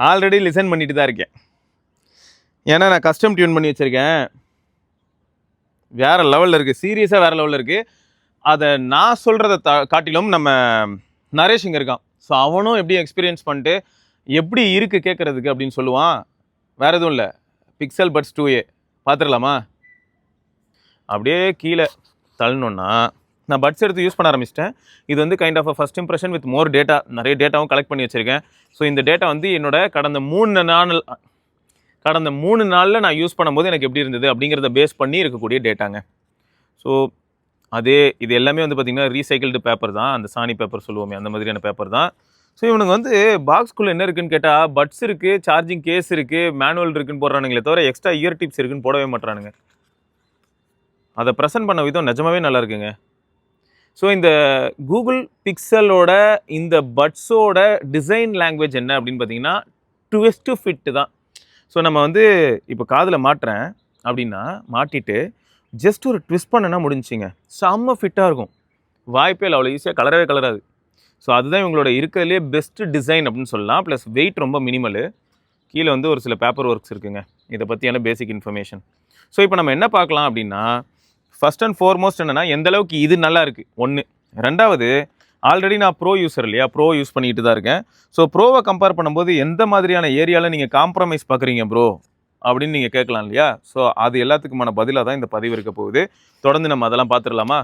Already listen பண்ணிட்டு தான் இருக்கேன். ஏன்னா நான் கஸ்டம் டியூன் பண்ணி வச்சுருக்கேன். வேறு லெவலில் இருக்குது, சீரியஸாக வேறு லெவலில் இருக்குது. அதை நான் சொல்கிறத காட்டிலும் நம்ம நரேஷ் இங்கே இருக்கான். ஸோ அவனும் எப்படி எக்ஸ்பீரியன்ஸ் பண்ணிட்டு எப்படி இருக்குது கேட்குறதுக்கு அப்படின்னு சொல்லுவான். வேறு எதுவும் இல்லை, பிக்சல் பட்ஸ் 2A பார்த்துடலாமா? அப்படியே கீழே தள்ளணுன்னா நான் பட்ஸ் எடுத்து யூஸ் பண்ண ஆரம்பிச்சிட்டேன். இது வந்து kind of first impression with more data. நிறைய டேட்டாவும் கலெக்ட் பண்ணி வச்சுருக்கேன். ஸோ இந்த டேட்டா வந்து என்னோட கடந்த 3 நாளில் நான் யூஸ் பண்ணும்போது எனக்கு எப்படி இருந்தது அப்படிங்கிறத பேஸ் பண்ணி இருக்கக்கூடிய டேட்டாங்க. ஸோ இது எல்லாமே வந்து பார்த்திங்கன்னா ரீசைக்கிள்டு பேப்பர் தான். அந்த சாணி பேப்பர் சொல்லுவோமே, அந்த மாதிரியான பேப்பர் தான். ஸோ இவனுங்க வந்து பாக்ஸ்குள்ளே என்ன இருக்குன்னு கேட்டால் பட்ஸ் இருக்குது, சார்ஜிங் கேஸ் இருக்குது, மேனுவல் இருக்குன்னு போடுறானுங்களே தவிர எக்ஸ்ட்ரா இயர் டிப்ஸ் இருக்குன்னு போடவே மாட்டுறானுங்க. அதை ப்ரெசென்ட் பண்ண விதம் நிஜமாவே நல்லா இருக்குங்க. ஸோ இந்த கூகுள் பிக்சலோட இந்த பட்ஸோட டிசைன் லாங்குவேஜ் என்ன அப்படின்னு பார்த்தீங்கன்னா ட்விஸ்ட் ஃபிட்டு தான். ஸோ நம்ம வந்து இப்போ காதில் மாட்டுறேன் அப்படின்னா மாட்டிட்டு ஜஸ்ட் ஒரு ட்விஸ்ட் பண்ணனா முடிஞ்சிங்க, செம்ம ஃபிட்டாக இருக்கும். வாய்ப்பே இல்லை, அவ்வளோ ஈஸியாக கலரவே கலராது. ஸோ அதுதான் இவங்களோட இருக்கிறதுலே பெஸ்ட்டு டிசைன் அப்படின்னு சொல்லலாம். ப்ளஸ் வெயிட் ரொம்ப மினிமலு. கீழே வந்து ஒரு சில பேப்பர் ஒர்க்ஸ் இருக்குங்க, இதை பற்றியான பேசிக் இன்ஃபர்மேஷன். ஸோ இப்போ நம்ம என்ன பார்க்கலாம் அப்படின்னா, ஃபர்ஸ்ட் அண்ட் ஃபார்மோஸ்ட் என்னென்னா எந்த அளவுக்கு இது நல்லா இருக்குது ஒன்று. ரெண்டாவது, ஆல்ரெடி நான் ப்ரோ யூஸர் இல்லையா, ப்ரோ யூஸ் பண்ணிட்டு தான் இருக்கேன். ஸோ ப்ரோவை கம்பேர் பண்ணும்போது எந்த மாதிரியான ஏரியாவில் நீங்கள் காம்ப்ரமைஸ் பார்க்குறீங்க ப்ரோ அப்படின்னு நீங்கள் கேட்கலாம் இல்லையா. ஸோ அது எல்லாத்துக்குமான பதிலாக தான் இந்த பதிவு இருக்க போகுது. தொடர்ந்து நம்ம அதெல்லாம் பார்த்துடலாமா?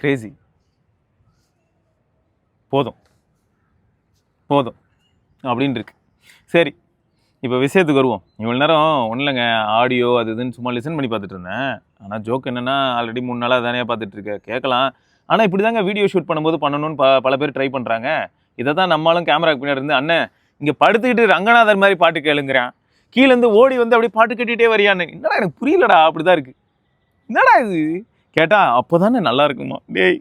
கிரேசி. போதும் அப்படின்னு இருக்கு. சரி, இப்போ விஷயத்துக்கு வருவோம். இவ்வளோ நேரம் ஒன்றும் இல்லைங்க, ஆடியோ அது இதுன்னு சும்மா லிசன் பண்ணி பார்த்துட்டு இருந்தேன். ஆனால் ஜோக் என்னென்னா ஆல்ரெடி 3 நாளாக தானே பார்த்துட்ருக்கேன், கேட்கலாம். ஆனால் இப்படி தாங்க வீடியோ ஷூட் பண்ணும்போது பண்ணணும்னு பல பேர் ட்ரை பண்ணுறாங்க. இதை தான் நம்மளும் கேமராக்கு பின்னாடி இருந்து அண்ணன் இங்கே படுத்துக்கிட்டு ரங்கநாதர் மாதிரி பாட்டு கேளுங்கிறான், கீழேருந்து ஓடி வந்து அப்படியே பாட்டு கேட்டுகிட்டே வரியான்னு. என்னடா எனக்கு புரியலடா, அப்படி தான் இருக்குது. என்னடா இது கேட்டால் அப்போ தானே நல்லா இருக்குமா? டேய்,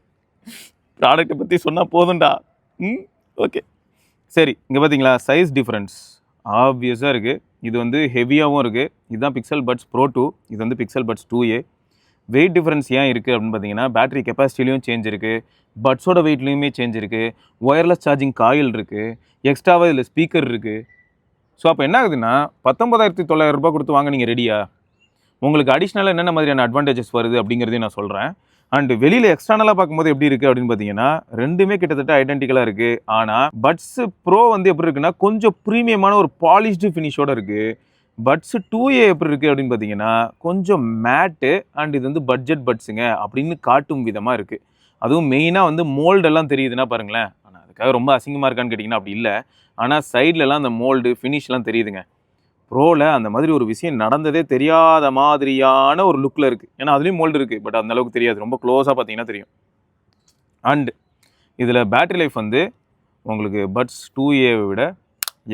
ப்ராடக்ட்டை பற்றி சொன்னால் போதும்டா. ஓகே சரி, இங்கே பார்த்தீங்களா சைஸ் டிஃப்ரென்ஸ் ஆப்வியஸாக இருக்குது. இது வந்து ஹெவியாகவும் இருக்குது. இதுதான் பிக்சல் பட்ஸ் ப்ரோ 2, இது வந்து pixel puts 2A. Wait difference ஏன் இருக்குது அப்படின்னு பார்த்தீங்கன்னா, பேட்டரி கெப்பாசிட்டிலையும் சேஞ்ச் இருக்குது, பட்ஸோட வெயிட்லேயுமே சேஞ்ச் இருக்குது, ஒயர்லெஸ் சார்ஜிங் காயில் இருக்குது, எக்ஸ்ட்ராவாக இதில் ஸ்பீக்கர் இருக்குது. ஸோ அப்போ என்ன ஆகுதுன்னா 19,900 ரூபாய் கொடுத்து வாங்க நீங்கள் ரெடியா? உங்களுக்கு அடிஷ்னலாக என்னென்ன மாதிரியான அட்வான்டேஜஸ் வருது அப்படிங்கிறதையும் நான் சொல்கிறேன். அண்டு வெளியில் எக்ஸ்டர்னலாக பார்க்கும்போது எப்படி இருக்குது அப்படின்னு பார்த்தீங்கன்னா, ரெண்டுமே கிட்டத்தட்ட ஐடென்டிக்கலாக இருக்குது. ஆனால் பட்ஸ் ப்ரோ வந்து எப்படி இருக்குன்னா கொஞ்சம் ப்ரீமியமான ஒரு பாலிஷ்டு ஃபினிஷோடு இருக்குது. பட்ஸ் 2A எப்படி இருக்குது அப்படின்னு பார்த்தீங்கன்னா கொஞ்சம் மேட்டு அண்ட் இது வந்து பட்ஜெட் பட்ஸுங்க அப்படின்னு காட்டும் விதமாக இருக்குது. அதுவும் மெயினாக வந்து மோல்டெல்லாம் தெரியுதுன்னா பாருங்களேன். ஆனால் அதுக்காக ரொம்ப அசிங்கமாக இருக்கான்னு கேட்டிங்கன்னா அப்படி இல்லை. ஆனால் சைட்லலாம் அந்த மோல்டு ஃபினிஷ்லாம் தெரியுதுங்க. ப்ரோவில் அந்த மாதிரி ஒரு விஷயம் நடந்ததே தெரியாத மாதிரியான ஒரு லுக்கில் இருக்குது. ஏன்னா அதுலேயும் மோல்டு இருக்குது, பட் அந்த அளவுக்கு தெரியாது. ரொம்ப க்ளோஸாக பார்த்தீங்கன்னா தெரியும். அண்டு இதில் பேட்டரி லைஃப் வந்து உங்களுக்கு பட்ஸ் 2A விட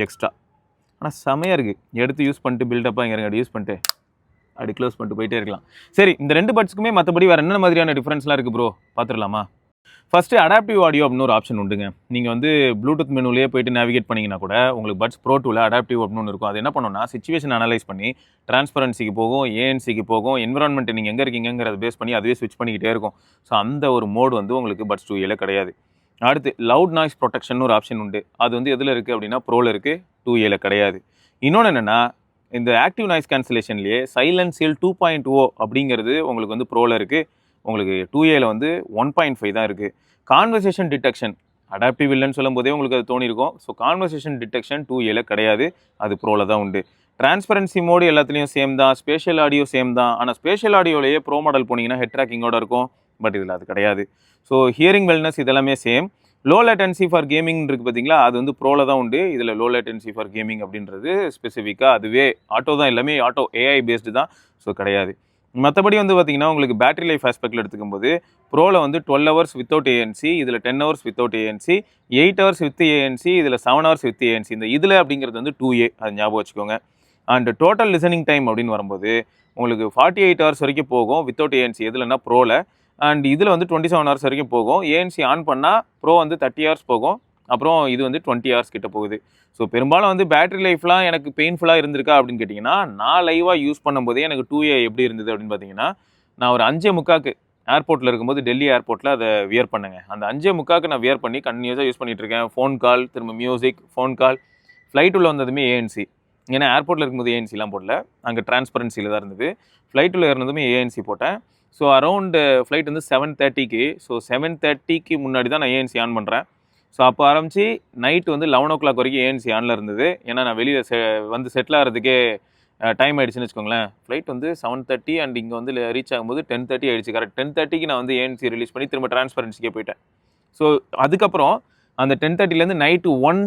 எக்ஸ்ட்ரா. ஆனால் செமையாக இருக்குது. எடுத்து யூஸ் பண்ணிட்டு பில்டப்பாக இங்கே யூஸ் பண்ணிட்டு அப்படி க்ளோஸ் பண்ணிட்டு போயிட்டே இருக்கலாம். சரி, இந்த 2 பட்ஸுக்குமே மற்றபடி வேறு என்ன மாதிரியான டிஃப்ரென்ஸ்லாம் இருக்குது ப்ரோ பார்த்துடலாமா? ஃபஸ்ட்டு அடாப்டிவ் ஆடியோ அப்படின்னு ஒரு ஆப்ஷன் உண்டுங்க. நீங்கள் வந்து ப்ளூடூத் மெனுலேயே போய்ட்டு நேவிகேட் பண்ணிங்கன்னா கூட உங்களுக்கு பட்ஸ் ப்ரோ 2ல் அடாப்டிவ் அப்படின்னு ஒன்று இருக்கும். அது என்ன பண்ணுன்னா சிச்சுவேஷன் அனலைஸ் பண்ணி டிரான்ஸ்பரன்சிக்கு போகும், ஏஎன்சிக்கு போகும், என்விரான்மெண்ட் நீங்கள் எங்கே இருக்கீங்கிறத பேஸ் பண்ணி அதுவே ஸ்விட்ச் பண்ணிக்கிட்டே இருக்கும். ஸோ அந்த ஒரு மோடு வந்து உங்களுக்கு பட்ஸ் 2A கிடையாது. அடுத்து லவுட் நாய்ஸ் ப்ரொடெக்ஷன் ஒரு ஆப்ஷன் உண்டு. அது வந்து எதில் இருக்குது அப்படின்னா ப்ரோவில் இருக்குது, 2A கிடையாது. இன்னொன்று என்னென்னா இந்த ஆக்டிவ் நாய்ஸ் கேன்சலேஷன்லேயே சைலன்ட் சீல் 2.0 அப்படிங்கிறது உங்களுக்கு வந்து ப்ரோவில் இருக்குது. உங்களுக்கு 2Aல வந்து 1.5 தான் இருக்குது. கான்வர்சேஷன் டிடெக்ஷன் அடாப்டிவ் இல்லைன்னு சொல்லும் போதே உங்களுக்கு அது தோணிருக்கும். ஸோ கான்வர்சேஷன் டிடெக்ஷன் 2Aல கிடையாது, அது ப்ரோவில் தான் உண்டு. டிரான்ஸ்பரன்சி மோடு எல்லாத்துலேயும் சேம் தான், ஸ்பேஷியல் ஆடியோ சேம் தான். ஆனால் ஸ்பேஷியல் ஆடியோலேயே ப்ரோ மாடல் போனீங்கன்னா ஹெட் ட்ராக்கிங்கோட இருக்கும், பட் இதில் அது கிடையாது. ஸோ ஹியரிங் வெல்னஸ் இதெல்லாமே same. Low latency for gaming இருக்குது பார்த்தீங்களா, அது வந்து ப்ரோவில் தான் உண்டு. இதில் லோ லேட்டன்சி ஃபார் கேமிங் அப்படின்றது ஸ்பெசிஃபிக்காக அதுவே ஆட்டோ தான், எல்லாமே ஆட்டோ AI பேஸ்டு தான். ஸோ கிடையாது. மற்றபடி வந்து பார்த்திங்கன்னா உங்களுக்கு பேட்டரி லைஃப் ஆஸ்பெக்டில் எடுத்துக்கும் போது ப்ரோவில் வந்து 12 ஹவர்ஸ் வித்தவுட் ANC, இதில் 10 hours without ANC, 8 hours with ANC, இதில் 7 ஹவர்ஸ் வித் ANC. இந்த இதில் அப்படிங்கிறது வந்து 2A, அது ஞாபகம் வச்சுக்கோங்க. அண்ட் டோட்டல் லிசனிங் டைம் அப்படின்னு வரும்போது உங்களுக்கு 48 ஹவர்ஸ் வரைக்கும் போகும் வித்தவுட் ANC, எதுலன்னா ப்ரோவில். அண்ட் இதில் வந்து 27 ஹவர்ஸ் வரைக்கும் போகும். ANC ஆன் பண்ணால் ப்ரோ வந்து 30 ஹவர்ஸ் போகும், அப்புறம் இது வந்து 20 ஹவர்ஸ் கிட்ட போகுது. ஸோ பெரும்பாலும் வந்து பேட்டரி லைஃப்லாம் எனக்கு பெயின்ஃபுல்லாக இருந்திருக்கா அப்படின்னு கேட்டிங்கன்னா, நான் லைவாக யூஸ் பண்ணும்போதே எனக்கு 2A எப்படி இருந்தது அப்படின்னு பார்த்தீங்கன்னா, நான் ஒரு 5:45க்கு ஏர்போர்ட்டில் இருக்கும்போது டெல்லி ஏர்போர்ட்டில் அதை வியர் பண்ணுங்க. அந்த 5:45க்கு நான் வியர் பண்ணி கண்டினியூஸாக யூஸ் பண்ணிட்டு இருக்கேன். ஃபோன் கால், திரும்ப மியூசிக், ஃபோன் கால். ஃப்ளைட் உள்ள வந்ததுமே ஏஎன்சி. ஏன்னா ஏர்போர்ட்டில் இருக்கும்போது ஏஎன்சிலாம் போடல, அங்கே டிரான்ஸ்பரன்சியில் தான் இருந்தது. ஃப்ளைட் உள்ள ஏறினதுமே ஏஎன்சி போட்டேன். ஸோ அரௌண்டு ஃப்ளைட் வந்து 7:30க்கு. ஸோ 7:30க்கு முன்னாடி தான் நான் ஏஎன்சி ஆன் பண்ணுறேன். ஸோ அப்போ ஆரம்பித்து நைட்டு வந்து 11 வரைக்கும் ஏஎன்சி ஆனில் இருந்தது. ஏன்னா நான் வெளியில் வந்து செட்டில் ஆகிறதுக்கே டைம் ஆகிடுச்சுன்னு வச்சுக்கோங்களேன். ஃப்ளைட் வந்து 7:30 அண்ட் இங்கே வந்து ரீச் ஆகும்போது 10:30 ஆகிடுச்சு. கரெக்ட் 10:30க்கு நான் வந்து ஏஎன்சி ரிலீஸ் பண்ணி திரும்ப டிரான்ஸ்பரன்சிக்கே போயிட்டேன். ஸோ அதுக்கப்புறம் அந்த 10:30லேருந்து நைட்டு 1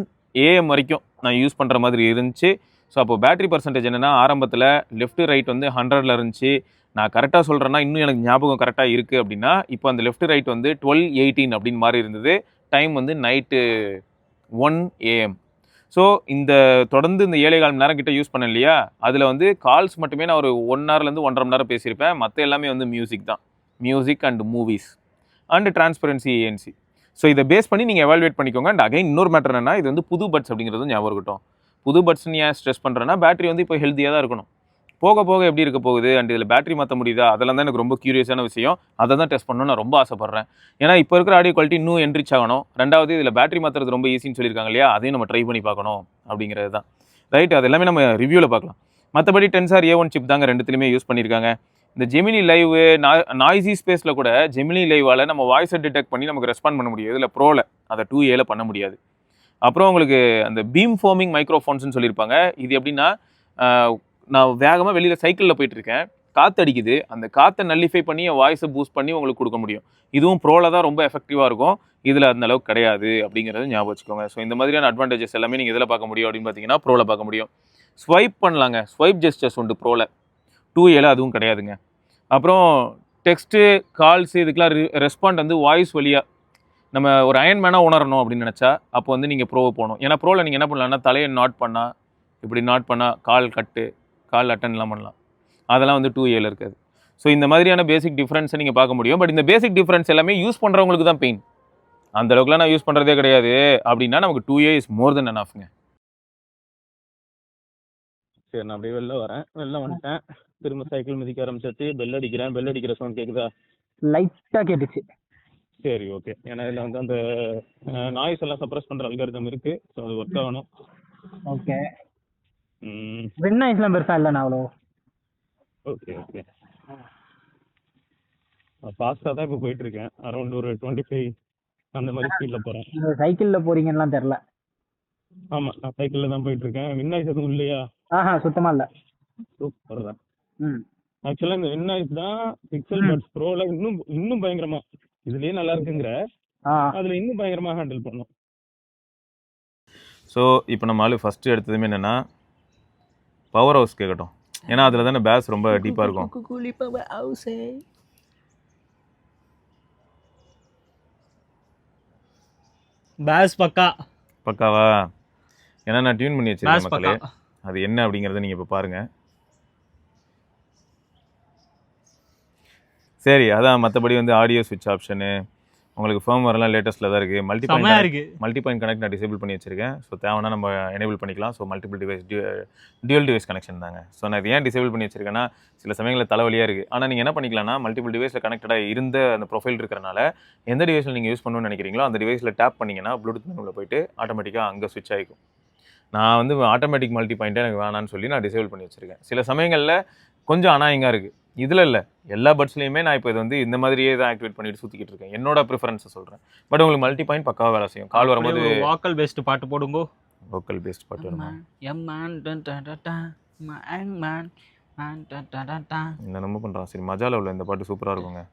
AM வரைக்கும் நான் யூஸ் பண்ணுற மாதிரி இருந்துச்சு. ஸோ அப்போ பேட்டரி பர்சன்டேஜ் என்னென்னா, ஆரம்பத்தில் லெஃப்ட் ரைட் வந்து 100ல் இருந்துச்சு. நான் கரெக்டாக சொல்கிறேன்னா, இன்னும் எனக்கு ஞாபகம் கரெக்டாக இருக்குது அப்படின்னா, இப்போ அந்த லெஃப்ட் ரைட் வந்து 12:18 அப்படின்னு மாதிரி இருந்தது. டைம் வந்து நைட்டு 1 AM. ஸோ இந்த தொடர்ந்து இந்த 7.25 மணி நேரம் கிட்ட யூஸ் பண்ணேன் இல்லையா, அதில் வந்து கால்ஸ் மட்டுமே நான் ஒரு 1 ஹவர்லேருந்து 1.5 மணி நேரம் பேசியிருப்பேன். மற்ற எல்லாமே வந்து மியூசிக் தான். Music and movies and transparency ANC. So இதை பேஸ் பண்ணி நீங்கள் எவாலுவேட் பண்ணிக்கோங்க. அண்ட் அகைன் இன்னொரு மேட்டர் என்னன்னா, இது வந்து புது பட்ஸ் அப்படிங்கிறது ஞாபகம் இருக்கட்டும். புது பட்ஸ்ன்னு ஏன் ஸ்ட்ரெஸ் பண்ணுறேன்னா, பேட்டரி வந்து இப்போ ஹெல்த்தியாக தான் இருக்கணும். போக போக எப்படி இருக்க போகுது அண்ட் இதில் பேட்டரி மாற்ற முடியுதா, அதெல்லாம் தான் எனக்கு ரொம்ப க்யூரியஸான விஷயம். அதை தான் டெஸ்ட் பண்ணணும்னு நான் ரொம்ப ஆசைப்பட்றேன். ஏன்னா இப்போ இருக்கிற ஆடியோ குவாலிட்டி இன்னும் என்ரிச் ஆகணும். ரெண்டாவது இதில் பேட்டரி மாற்றுறது ரொம்ப ஈஸின்னு சொல்லியிருக்காங்க இல்லையா, அதையும் நம்ம ட்ரை பண்ணி பார்க்கணும் அப்படிங்கிறது தான். ரைட், அது எல்லாமே நம்ம ரிவ்யூவில் பார்க்கலாம். மற்றபடி Tensor A1 சிப் தாங்க ரெண்டுத்துலையுமே யூஸ் பண்ணியிருக்காங்க. இந்த ஜெமினி லைவ் நாய்ஸி ஸ்பேஸில் கூட ஜெமினி லைவால் நம்ம வாய்ஸை டிடெக்ட் பண்ணி நமக்கு ரெஸ்பாண்ட் பண்ண முடியும். இதில் ப்ரோவில் அதை 2Aல பண்ண முடியாது. அப்புறம் உங்களுக்கு அந்த பீம் ஃபோமிங் மைக்ரோஃபோன்ஸ்னு சொல்லியிருப்பாங்க. இது எப்படின்னா, நான் வேகமாக வெளியில் சைக்கிளில் போயிட்டுருக்கேன், காற்று அடிக்குது, அந்த காற்றை நல்லிஃபை பண்ணி என் வாய்ஸை பூஸ்ட் பண்ணி உங்களுக்கு கொடுக்க முடியும். இதுவும் ப்ரோவில் தான் ரொம்ப எஃபெக்டிவாக இருக்கும். இதில் அந்த அளவுக்கு கிடையாது அப்படிங்கிறது ஞாபகம் வச்சுக்கோங்க. ஸோ இந்த மாதிரியான அட்வான்டேஜஸ் எல்லாமே நீங்கள் இதில் பார்க்க முடியும் அப்படின்னு பார்த்தீங்கன்னா, ப்ரோவில் பார்க்க முடியும். ஸ்வைப் பண்ணலாங்க, ஸ்வைப் ஜெஸ்டர்ஸ் உண்டு ப்ரோவில். 2Aல அதுவும் கிடையாதுங்க. அப்புறம் டெக்ஸ்ட்டு, கால்ஸு இதுக்கெலாம் ரெஸ்பாண்ட் வந்து வாய்ஸ் வழியாக நம்ம ஒரு அயன்மேனாக உணரணும் அப்படின்னு நினச்சா அப்போ வந்து நீங்கள் ப்ரோவை போகணும். ஏன்னா ப்ரோவில் நீங்கள் என்ன பண்ணலாம்னா, தலையை நாட் பண்ணால், இப்படி நாட் பண்ணால் கால் கட்டு, கால் அட்டன்லாம் பண்ணலாம். அதெல்லாம் வந்து 2Aல இருக்காது. ஸோ இந்த மாதிரியான பேசிக் டிஃப்ரென்ஸை நீங்கள் பார்க்க முடியும். பட் இந்த பேசிக் டிஃப்ரென்ஸ் எல்லாமே யூஸ் பண்ணுறவங்களுக்கு தான் பெயின். அந்த அளவுக்குலாம் நான் யூஸ் பண்ணுறதே கிடையாது அப்படின்னா நமக்கு 2A இஸ் மோர் தென் எனாஃப்ங்க. சரி, நான் அப்படியே வெளில வந்துட்டேன். திரும்ப சைக்கிள் மிதிக்க ஆரம்பிச்சாச்சு. பெல் அடிக்கிற சவுண்ட் கேட்குதா? லைட்டாக கேட்டுச்சு. சரி, ஓகே. ஏன்னா இதில் வந்து அந்த நாய்ஸ் எல்லாம் சப்ரஸ் பண்ணுற அல்காரிதம் இருக்குது. ஸோ அது ஒர்க் ஆகணும். ஓகே. வென் நாய்ஸ்லாம் பெருசாக இல்லைண்ணா அவ்வளோ. ஓகே. ஃபாஸ்ட்டாக தான் இப்போ போயிட்டுருக்கேன். அரௌண்ட் ஒரு 25 அந்த மாதிரி ஸ்பீடில் போகிறேன். சைக்கிளில் போகிறீங்கலாம் தெரில. ஆமாம், நான் சைக்கிளில் தான் போயிட்டுருக்கேன். வின் நாய்ஸ் எதுவும் இல்லையா? சுத்தமாக இல்லை. சூப்பர் தான். ஆக்சுவலாக இந்த வின் நாய்ஸ் தான் பிக்சல் பட்ஸ் ப்ரோவில் இன்னும் பயங்கரமாக, இதுலேயே நல்லா இருக்குங்கிற அதில் இன்னும் பயங்கரமாக ஹேண்டில் பண்ணும். ஸோ இப்போ நம்ம ஆளு ஃபஸ்ட்டு எடுத்ததுமே என்னென்னா, பவர் ஹவுஸ் கேட்கட்டும். ஏன்னா அதில் தானே பேஸ் ரொம்ப டீப்பாக இருக்கும். பேஸ் பக்காவா? ஏன்னா நான் டியூன் பண்ணி வச்சிருக்கேன் மக்களே. அது என்ன அப்படிங்கிறத நீங்கள் இப்போ பாருங்கள். சரி, அதான் மற்றபடி வந்து ஆடியோ ஸ்விட்ச் ஆப்ஷனு உங்களுக்கு ஃபர்ம்வேர்லாம் லேட்டஸ்ட்டில் தான் இருக்குது. மல்டி பாயிண்ட் கனெக்ட் நான் டிசேபிள் பண்ணி வச்சிருக்கேன். ஸோ தேவைன்னா நம்ம எனேபிள் பண்ணிக்கலாம். So multiple device dual device connection தாங்க. ஸோ நான் இது ஏன் டிசேபிள் பண்ணி வச்சிருக்கேன்னா, சில சமயங்களில் தலைவலியாக இருக்குது. ஆனால் நீங்கள் என்ன பண்ணிக்கலாம்னா, மல்டிபிள் டிவைஸில் கனெக்டடாக இருந்த அந்த ப்ரொஃபைல் இருக்கிறனால எந்த டிவைஸில் நீங்கள் யூஸ் பண்ணணும்னு நினைக்கிறீங்களோ அந்த டிவைஸில் டேப் பண்ணிங்கன்னா ப்ளூடூத் மெனுவில் போயிட்டு ஆட்டோமேட்டிக்காக அங்கே ஸ்விட்ச் ஆகிக்கும். நான் வந்து ஆட்டோமேட்டிக் மல்டி பாயிண்ட்டை எனக்கு வேணான்னு சொல்லி நான் டிசேபிள் பண்ணி வச்சுருக்கேன். சில சமயங்களில் கொஞ்சம் அனாயிங்காக இருக்குது. இதில் இல்லை, எல்லா பட்ஸ்லையுமே நான் இப்போ இது வந்து இந்த மாதிரியே தான் ஆக்டிவேட் பண்ணிட்டு சுற்றிக்கிட்டு இருக்கேன். என்னோட ப்ரிஃபரன்ஸை சொல்கிறேன். பட் உங்களுக்கு மல்டி பாயிண்ட் பக்காவாக வேலை செய்யும். கால் வரும்போது வோக்கல் பேஸ்ட் பாட்டு போடுங்கோ. வோக்கல் பேஸ்ட் பாட்டு வருமா? என்னென்னமோ பண்ணுறான். சரி, மஜாவில் உள்ள இந்த பாட்டு சூப்பராக இருக்குங்க.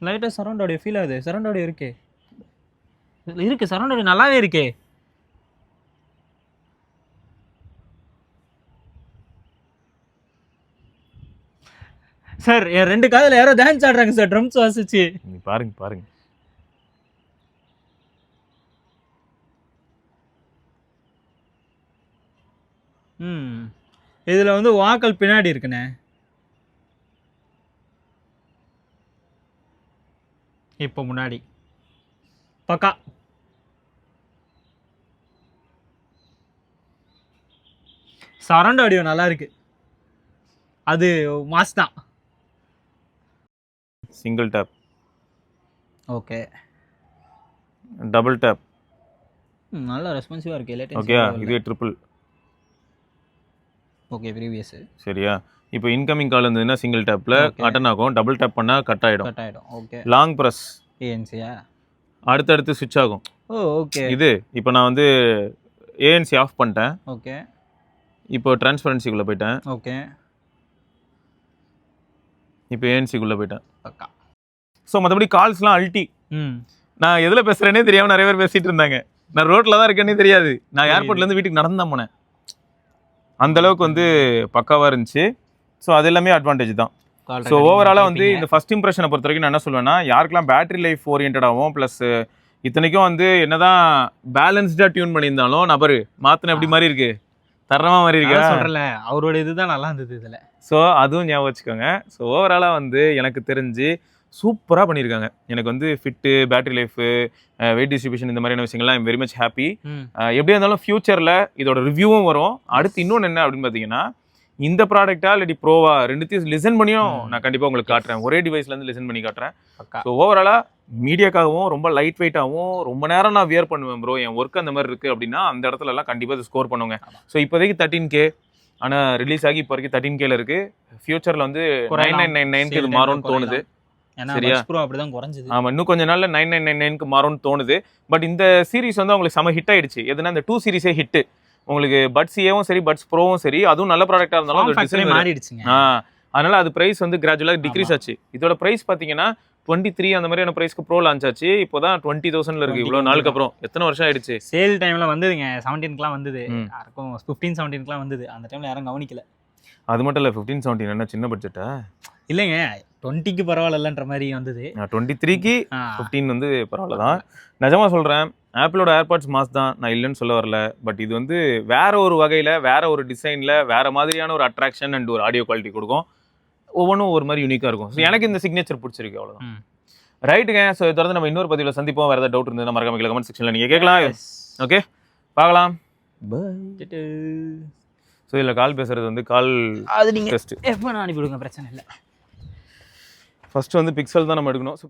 லைட்டாக சரௌண்ட் ஆடியோ ஃபீல் ஆகுது. சரௌண்ட் ஆடியோ இருக்கே, இருக்கு சரௌண்ட் ஆடியோ நல்லாவே இருக்கே. சார் என் 2 காதில் யாரோ டான்ஸ் ஆடுறாங்க சார், ட்ரம்ஸ் வாசிச்சு. நீ பாருங்க. இதில் வந்து வாக்கல் பின்னாடி இருக்குண்ணே. இப்போ முன்னாடி பக்கா சரௌண்ட் ஆடியோ நல்லா இருக்கு, அது மாஸ் தான். Single tap, okay, double tap, நல்லா ரெஸ்பான்சிவாக இருக்கு. Latency okay. இதுவே ட்ரிபிள். ஓகே, ப்ரீவியஸ் சரியா? இப்போ இன்கமிங் கால் இருந்ததுன்னா சிங்கிள் டேப்பில் Okay. அட்டன் ஆகும், டபுள் டேப் பண்ணால் கட் ஆகிடும். கட் ஆகிடும். ஓகே, லாங் ப்ரெஸ் ஏஎன்சியா? அடுத்தடுத்து ஸ்விட்ச் ஆகும். Oh okay. இது இப்போ நான் வந்து ஏஎன்சி ஆஃப் பண்ணிட்டேன், ஓகே இப்போ டிரான்ஸ்பரன்சிக்குள்ளே போயிட்டேன், ஓகே, இப்போ ஏஎன்சிக்குள்ளே போயிட்டேன். பக்கா. ஸோ மற்றபடி கால்ஸ்லாம் அல்ட்டி. ம், நான் எதில் பேசுகிறேனே தெரியாமல் நிறைய பேர் பேசிகிட்டு இருந்தாங்க. நான் ரோட்டில் தான் இருக்கேனே தெரியாது. நான் ஏர்போர்ட்லேருந்து வீட்டுக்கு நடந்து தான் போனேன். அந்த அளவுக்கு வந்து பக்காவாக இருந்துச்சு. ஸோ அது எல்லாமே அட்வான்டேஜ் தான். ஸோ ஓவராலாக வந்து இந்த ஃபர்ஸ்ட் இம்ப்ரெஷனை பொறுத்த வரைக்கும் நான் என்ன சொல்லுவேன்னா, யாருக்கெல்லாம் பேட்டரி லைஃப் ஓரியன்டாகவும் ப்ளஸ் இத்தனைக்கும் வந்து என்னதான் பேலன்ஸ்டாக டியூன் பண்ணியிருந்தாலும் நபர் மாற்றின எப்படி மாதிரி இருக்கு, தரமா மாதிரி இருக்கா சொல்கிறல, அவரோட இதுதான் நல்லா இருந்தது இதில். ஸோ அதுவும் ஞாபகம் வச்சுக்கோங்க. ஸோ ஓவராலாக வந்து எனக்கு தெரிஞ்சு சூப்பராக பண்ணியிருக்காங்க. எனக்கு வந்து fit, battery life, weight distribution இந்த மாதிரியான விஷயங்கள்லாம் ஐம் வெரி மச் ஹாப்பி. எப்படியா இருந்தாலும் ஃபியூச்சரில் இதோட ரிவ்யூவும் வரும். அடுத்து இன்னொன்று என்ன அப்படின்னு பார்த்தீங்கன்னா, இந்த ப்ராடக்டா இல்லாட்டி ப்ரோவா ரெண்டுத்தையும் லிசன் பண்ணியும் நான் கண்டிப்பாக உங்களுக்கு காட்டுறேன். ஒரே டிவைஸ்லேருந்து லிசன் பண்ணி காட்டுறேன். ஸோ ஓவராலாக மீடியாக்காகவும் ரொம்ப லைட் வெயிட்டாகவும் ரொம்ப நேரம் நான் வியர் பண்ணுவேன் ப்ரோ, என் ஒர்க் அந்த மாதிரி இருக்குது அப்படின்னா அந்த இடத்துலலாம் கண்டிப்பாக இது ஸ்கோர் பண்ணுங்க. ஸோ இப்போதைக்கு 13K, ஆனால் ரிலீஸ் ஆகி இப்போ வரைக்கும் 13Kல இருக்குது. ஃபியூச்சரில் வந்து 9999க்கு இது மாறும்னு தோணுது. சரியா? அப்படிதான் குறைஞ்சது. ஆமாம், இன்னும் கொஞ்ச நாளில் 9999க்கு மாறும்னு தோணுது. பட் இந்த சீரிஸ் வந்து அவங்களுக்கு செம ஹிட் ஆயிடுச்சு. எதுனா இந்த 2 சீரிஸே ஹிட்டு. உங்களுக்கு பட்ஸ் ஏவும் சரி, பட்ஸ் ப்ரோவும் சரி, அதுவும் நல்ல ப்ராடக்டாக இருந்தாலும் மாறிடுச்சுங்க. அதனால அது பிரைஸ் வந்து கிராஜுவலாக டிக்ரீஸ் ஆச்சு. இதோட பிரைஸ் பார்த்தீங்கன்னா 23 அந்த மாதிரியான பிரைஸ்க்கு ப்ரோ லான்ச் ஆச்சு. இப்போதான் 20,000ல இருக்கு. இவ்வளோ நாளுக்கு அப்புறம் எத்தனை வருஷம் ஆயிடுச்சு. சேல் டைம்ல வந்ததுங்க, 17க்குலாம் வந்தது, யாருக்கும் 15 17க்குலாம் வந்தது. அந்த டைம்ல யாரும் கவனிக்கல. அது மட்டும் இல்லை, 15 17 என்ன சின்ன பட்ஜெட்டா? இல்லைங்க, 20க்கு பரவாயில்லன்ற மாதிரி வந்தது. 23க்கு 15 வந்து பரவாயில்ல தான். நிஜமா சொல்கிறேன், ஆப்பிளோட ஏர்பாட்ஸ் மாஸ் தான், நான் இல்லைன்னு சொல்ல வரல. பட் இது வந்து வேற ஒரு வகையில், வேற ஒரு டிசைனில், வேற மாதிரியான ஒரு அட்ராக்ஷன் அண்ட் ஒரு ஆடியோ குவாலிட்டி கொடுக்கும். ஒவ்வொன்றும் ஒரு மாதிரி யூனிக்காக இருக்கும். ஸோ எனக்கு இந்த சிக்னேச்சர் பிடிச்சிருக்கு, அவ்வளோதான். ரைட்டுங்க. ஸோ இதை தொடர்ந்து நம்ம இன்னொரு பதிவில் சந்திப்போம். வேறு ஏதாவது டவுட் இருந்ததுன்னா மறக்காம கமெண்ட் செக்ஷனில் நீங்கள் கேட்கலாம். ஓகே, பார்க்கலாம். ஸோ இதில் கால் பேசுறது வந்து கால் அது நீங்கள் டெஸ்ட் எப்போ நான் அனுப்பிவிடுங்க, பிரச்சனை இல்லை. ஃபர்ஸ்ட் வந்து பிக்சல் தான் நம்ம எடுக்கணும். ஸோ